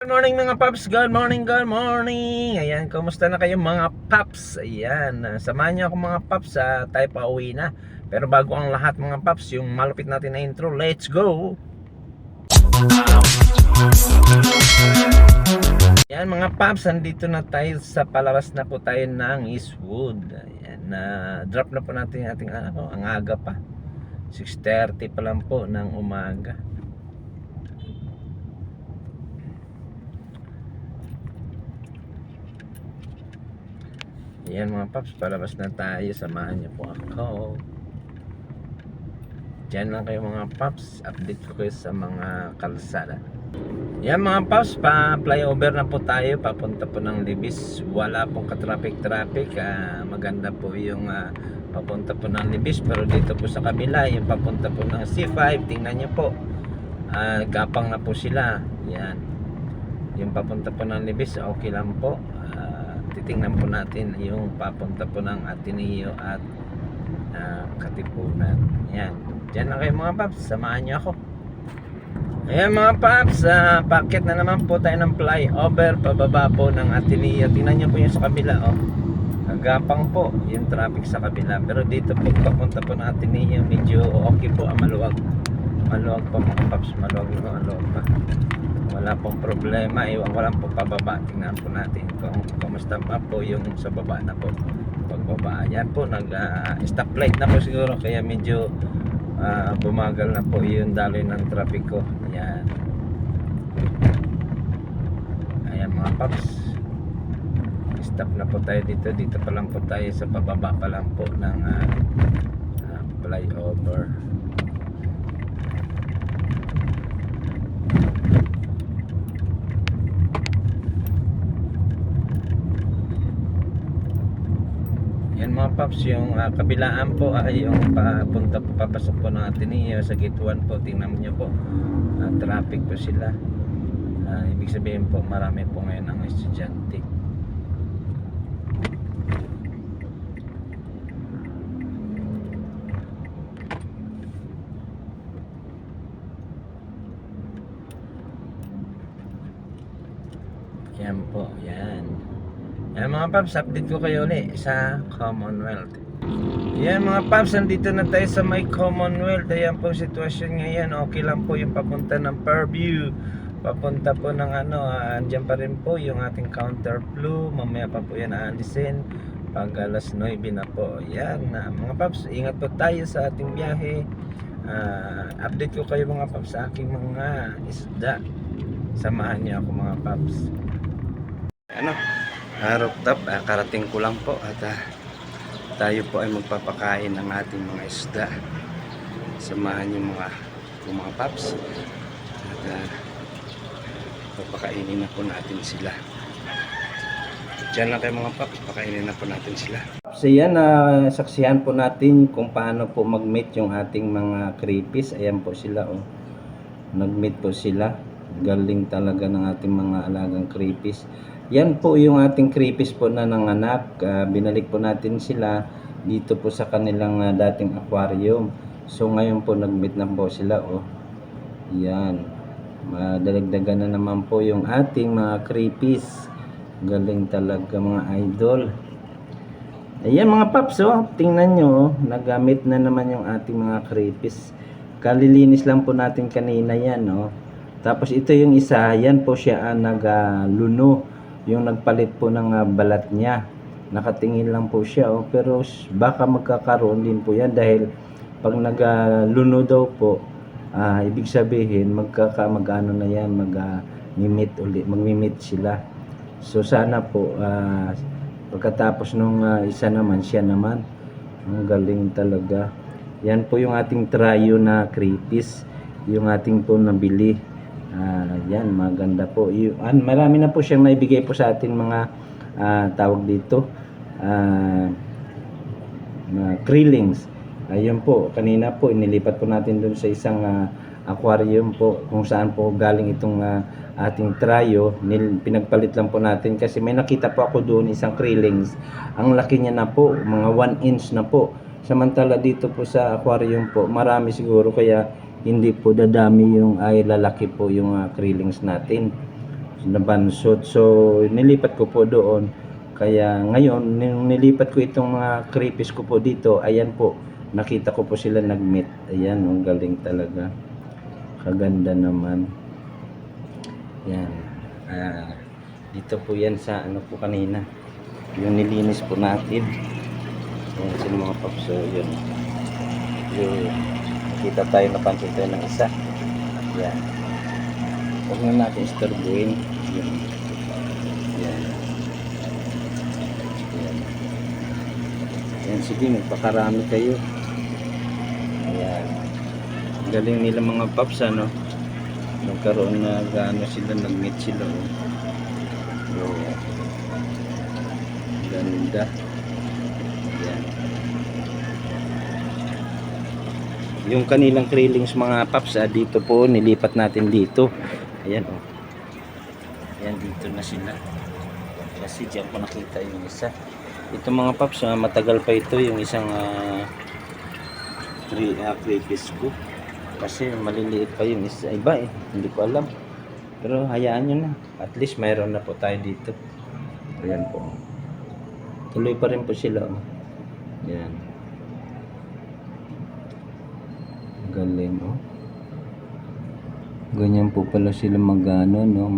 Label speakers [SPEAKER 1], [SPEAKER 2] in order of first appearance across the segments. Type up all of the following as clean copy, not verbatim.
[SPEAKER 1] Good morning mga paps, good morning, good morning. Ayan, kumusta na kayo mga paps? Ayan, samahan niyo ako mga paps, tayo pa uwi na. Pero bago ang lahat mga paps, yung malupit natin na intro, let's go! Ayan mga paps, andito na tayo sa palabas na po tayo ng Eastwood. Ayan, drop na po natin yung ating ang aga pa, 6:30 pa lang po ng umaga. Ayan mga paps, palabas na tayo. Samahan niyo po ako. Diyan lang kayo mga paps. Update ko kayo sa mga kalsada. Ayan mga paps, pa-flyover na po tayo. Papunta po ng Libis. Wala pong ka-traffic. Maganda po yung papunta po ng Libis. Pero dito po sa kabila, yung papunta po ng C5. Tingnan niyo po, gapang na po sila. Ayan, yung papunta po ng Libis, okay lang po. Titingnan po natin yung papunta po ng Ateneo at Katipunan. Yan, dyan lang kayo mga paps, samahan nyo ako. Ayan mga paps, packet na naman po tayo ng flyover pababa po ng Ateneo. Tingnan nyo po yung sa kabila, agapang po yung traffic sa kabila. Pero dito po papunta po ng Ateneo, medyo okay po, maluwag po mga paps, maluwag pa. Wala pong problema, iwan ko lang po pababa. Tingnan po natin kung kamusta pa po yung sa baba na po. Pagbaba, yan po, nag-stoplight na po siguro, kaya medyo bumagal na po yung daloy ng trapiko. Ayan. Ayan mga paps, stop na po tayo dito. Dito pa lang po tayo sa pababa pa lang po ng flyover. Yan mga paps, yung kabilaan po ay yung papunta po, papasok po ng Ateneo sa gate 1 po. Tingnan nyo po, traffic po sila. Ibig sabihin po, marami po ngayon ang estudyante. Yan po, yan. Yan mga paps, update ko kayo ulit sa Commonwealth. Yan mga paps, nandito na tayo sa may Commonwealth. Ayan po sitwasyon ngayon. Okay lang po yung papunta ng Fairview. Papunta po ng andyan pa rin po yung ating counter flow. Mamaya pa po yan aalisin pag alas 9 na po. Yan mga paps, ingat po tayo sa ating biyahe. Update ko kayo mga paps sa aking mga isda. Samahan niyo ako mga paps. Rooftop, karating ko lang po at tayo po ay magpapakain ng ating mga isda. Samahan yung mga paps at papakainin na po natin sila. Diyan lang kayo mga paps, pakainin na po natin sila. So yan, saksihan po natin kung paano po mag-meet yung ating mga crayfish. Ayan po sila, nag-meet po sila. Galing talaga ng ating mga alagang crayfish. Yan po yung ating crayfish po na nanganak. Binalik po natin sila dito po sa kanilang dating aquarium. So ngayon po nag-meet na po sila, yan. Madalagdagan na naman po yung ating mga crayfish. Galing talaga mga idol. Ayan mga paps, tingnan nyo, nagamit na naman yung ating mga crayfish. Kalilinis lang po natin kanina yan, Tapos ito yung isa, yan po siya nagluno. Yung nagpalit po ng balat niya. Nakatingin lang po siya, pero baka magkakaroon din po yan dahil pag nagluno daw po, ibig sabihin magano na yan, mag-mimit ulit, mag-mimit sila. So sana po pagkatapos nung isa naman, siya naman, ang galing talaga. Yan po yung ating trio na crayfish, yung ating po nabili. Yan, maganda po. Marami na po siyang naibigay po sa ating mga tawag dito, krillings. Ayun po, kanina po inilipat po natin dun sa isang aquarium po kung saan po galing itong ating trio. Pinagpalit lang po natin kasi may nakita po ako doon isang krillings. Ang laki niya na po, mga 1 inch na po. Samantala dito po sa aquarium po, marami siguro, kaya hindi po dadami yung lalaki po yung krillings natin. nabansot. So nilipat ko po doon. Kaya ngayon nung nilipat ko itong mga creepies ko po dito, ayan po, nakita ko po sila nag-meet. Ayan, ang galing talaga, kaganda naman. Yan, dito po yan sa ano po kanina, yung nilinis po natin. Yan sila mga paps. So yun, yung nakita tayo, napansin tayo ng isa. Yan, huwag na natin istorbuhin. Yan. Yan. Yan. Yan, sige, magpakarami kayo. Ayan, galing nila mga paps, ano, nagkaroon na gaano sila, nag-meet sila, oh. So, ganda. Ayan. Yung kanilang krillings mga paps, dito po, nilipat natin dito. Ayan, oh. Ayan, dito na sila. Kasi dyan ko nakita yung isa. Ito mga paps, matagal pa ito, yung isang creepies ko. Kasi maliliit pa yung isa. Iba eh, hindi ko alam. Pero hayaan nyo na. At least mayroon na po tayo dito. Ayan po. Tuloy pa rin po sila, oh. Ayan. Galing, oh. Ganyan po pala sila mag-ano, no,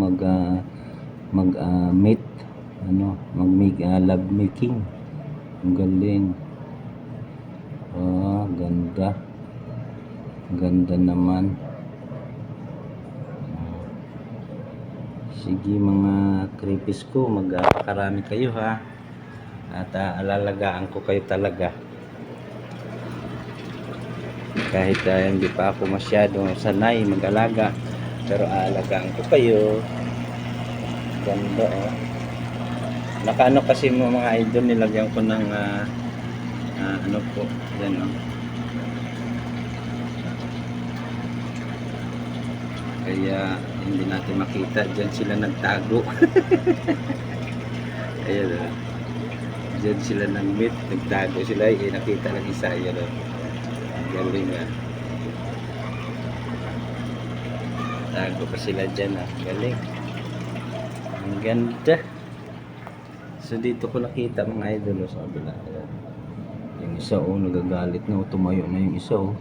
[SPEAKER 1] mag-mate, ano, mag-make love making. Ang galing. Oh, ganda. Ganda naman. Sige mga creepies ko, magpakarami kayo ha. At alalagaan ko kayo talaga. Kahit hindi pa ako masyadong sanay mag-alaga, pero aalagaan ko kayo. Ganda, oh. Nakaano kasi mga idol, nilagyan ko ng ano po, yan, oh. Kaya hindi natin makita, dyan sila nagtago. Ayan, oh. Dyan sila nag-meet, nagtago sila, nakita ng isa, yan, oh. Galing, ah. Tago pa sila dyan, ah. Galing. Ang ganda. So dito ko nakita mga idol, oh, sa kabila. Yung isa, oh, nagagalit na, oh. Tumayo na yung isa, oh.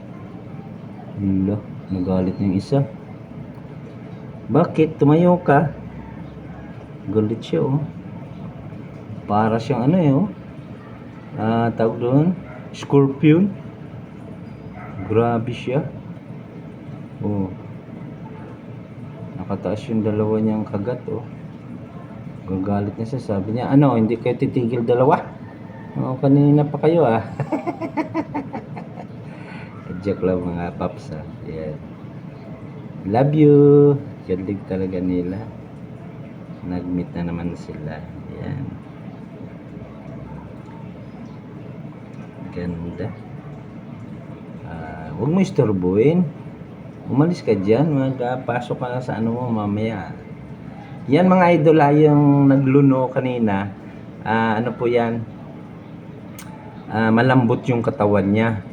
[SPEAKER 1] Hala, nagalit na yung isa. Bakit? Tumayo ka? Galit siya, oh. Para siyang ano, eh, oh. Tawag doon, scorpion. Grabe siya. Oh. Nakataas yung dalawa niyang kagat, oh. Gagalit na siya. Sabi niya, ano, hindi kayo titigil dalawa? Oh, kanina pa kayo, ah. Joke lang mga paps, ah. Yeah. Love you. Galing talaga nila. Nag-meet na naman sila. Yan. Ganda. Huwag mo istorbuhin. Umalis ka dyan. Magpasok ka na sa ano mo mamaya. Yan mga idol, yung nagluno kanina. Ano po yan? Malambot yung katawan niya.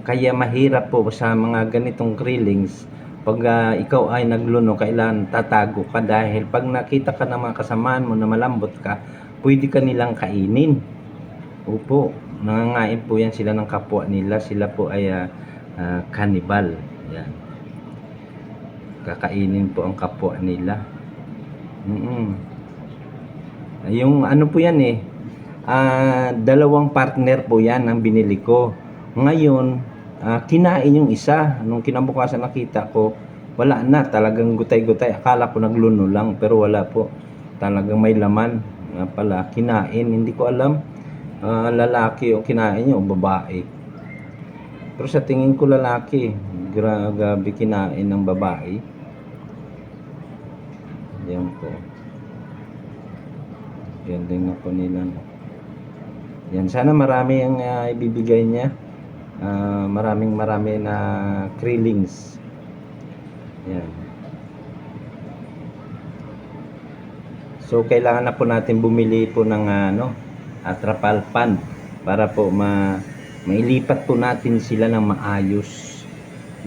[SPEAKER 1] Kaya mahirap po sa mga ganitong krillings. Pag ikaw ay nagluno, kailangan tatago ka dahil pag nakita ka ng mga kasamaan mo na malambot ka, pwede ka nilang kainin. Opo, nangangain po yan sila ng kapwa nila. Sila po ay cannibal. Yan. Kakainin po ang kapwa nila. Yung ano po yan eh, dalawang partner po yan ang binili ko. Ngayon, kinain yung isa. Nung kinabukasan nakita ko, wala na, talagang gutay-gutay. Akala ko nagluno lang, pero wala po, talagang may laman pala. Kinain, hindi ko alam lalaki o kinain niya o babae. Pero sa tingin ko lalaki. Grabe, kinain ng babae. Yan po. Yan din na po nila. Yan, sana marami ang ibibigay niya. Marami na krillings. Yan. So kailangan na po natin bumili po ng trapal pan para po mailipat po natin sila ng maayos.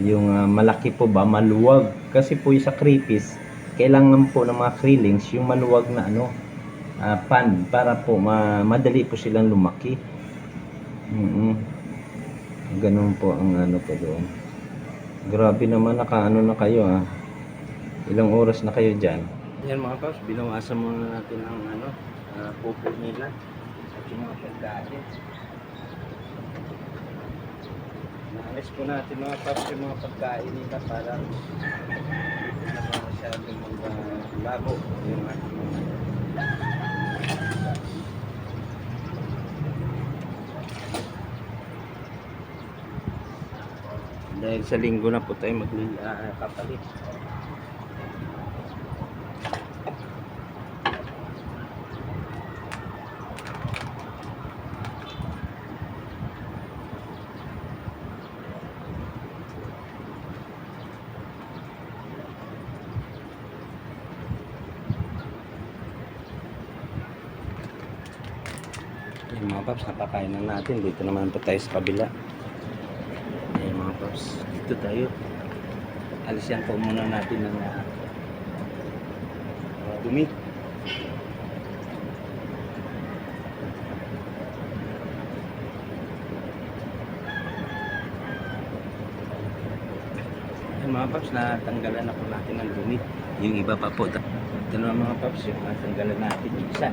[SPEAKER 1] Yung malaki po ba, maluwag. Kasi po sa creepies, kailangan po ng mga krillings yung maluwag na pan para po madali po silang lumaki. Ganun po ang po doon. Grabe naman, nakaano na kayo ilang oras na kayo dyan. Yan mga paps, binawasan muna natin ang pupo nila at yung mga pagkain. Naalis po natin mga paps yung mga pagkain nila para hindi na ba masyadong maglago yung ating mga dahil sa linggo na po tayo magkapalit. Yung mga paps, napakain na natin. Dito naman po tayo sa kabila. Ayan mga paps, dito tayo. Alisan po muna natin ng dumi. Ayan mga paps, natanggalan na po natin ng dumi. Yung iba pa po. Ito naman mga paps, yung natanggalan natin yung isa.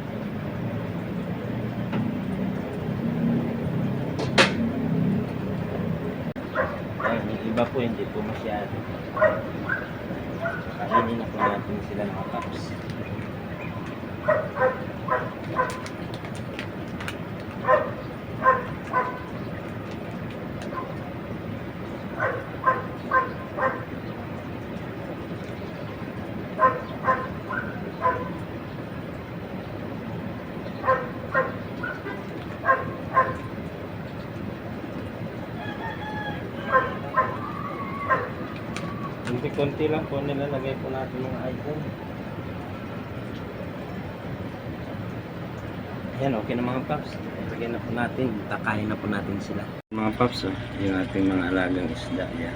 [SPEAKER 1] Iba po hindi po masyado. Kainin na po natin sila mga paps. Konti lang po nilalagay po natin mga item. Ayan, okay na mga paps. Lagyan na po natin, kakain na po natin sila. Mga paps, yung ating mga alagang isda. Ayan.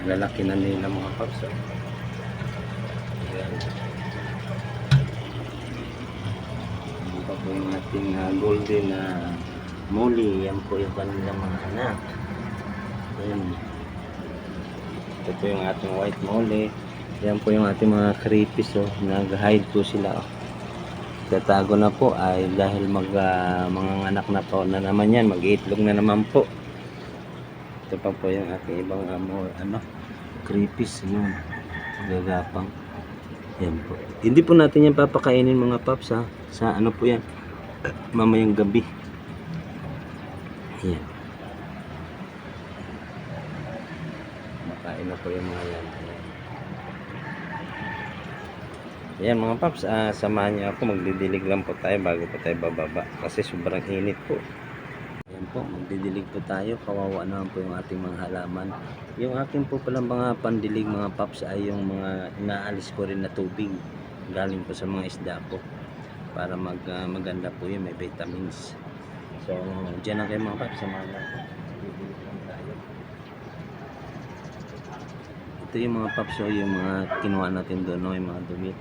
[SPEAKER 1] Lalaki na nila mga paps. Ayan. Ayan pa po yung ating golden molly. Yan po yung kanilang mga anak. Ayan. Ito po yung ating white mole. Yan po yung ating mga creepies. Nag-hide po sila. Tatago na po ay dahil mga anak na po na naman yan. Mag-iitlog na naman po. Ito pa po yung ating ibang creepies. Yun. Gagapang. Yan po. Hindi po natin yan papakainin mga paps sa po yan. Mamayang gabi. Yan. Kain na po yung mga yan. Ayan mga paps, samahan niyo ako. Magdidilig lang po tayo bago po tayo bababa. Kasi sobrang init po. Ayan po, magdidilig po tayo. Kawawa naman po yung ating mga halaman. Yung aking po palang mga pandilig mga paps ay yung mga inaalis ko rin na tubig. Galing po sa mga isda po. Para maganda po yun, may vitamins. So, dyan na kayo mga paps, samahan niyo ako. Magdidilig lang tayo. Ito yung mga paps, yung mga kinuha natin doon, yung mga dumi.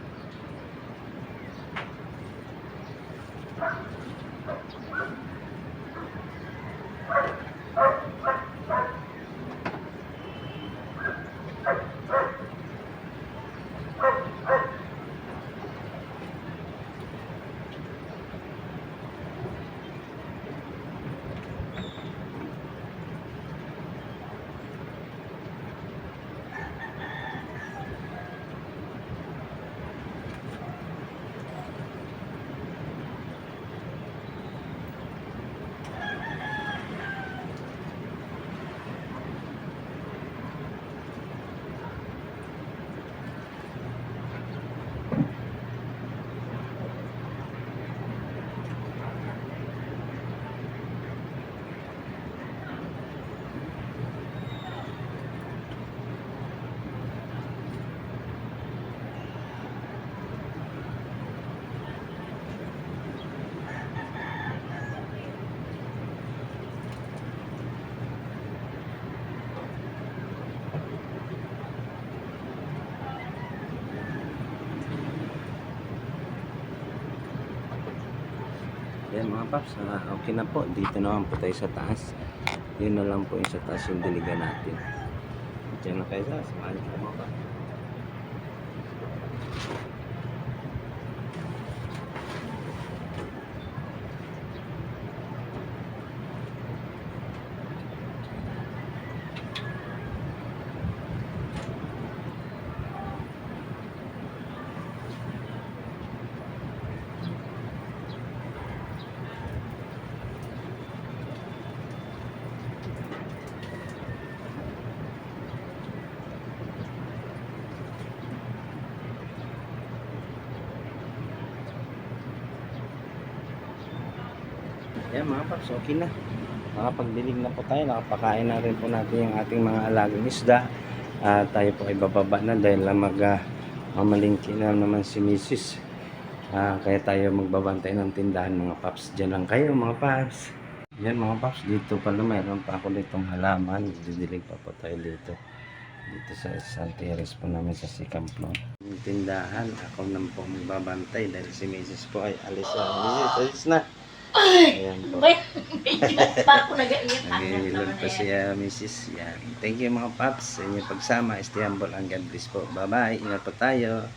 [SPEAKER 1] Yan mga paps, okay na po. Dito naman po tayo sa taas. Yun na lang po yung sa taas yung diligan natin. Diyan na kayo sa samahan niyo po mga paps. Yan mga paps, okay na. Nakapagdilig na po tayo, nakapakain na rin po natin yung ating mga alagang isda. Tayo po ay bababa na dahil mamalingki na naman si Mrs. Kaya tayo magbabantay ng tindahan mga paps. Diyan lang kayo mga paps. Yan mga paps, dito pala mayroon pa ako ditong halaman. Didilig pa po tayo dito. Dito sa San Teres po namin sa second floor. Yung tindahan, ako naman po magbabantay dahil si Mrs. po ay alis na. Mrs. alis na. Ayan po.
[SPEAKER 2] Pa ako nag-iit.
[SPEAKER 1] Nag-iilod pa siya, Mrs. Yan. Thank you mga paps sa inyong pagsama. Stay humble and God bless po. Bye-bye. Ingat po tayo.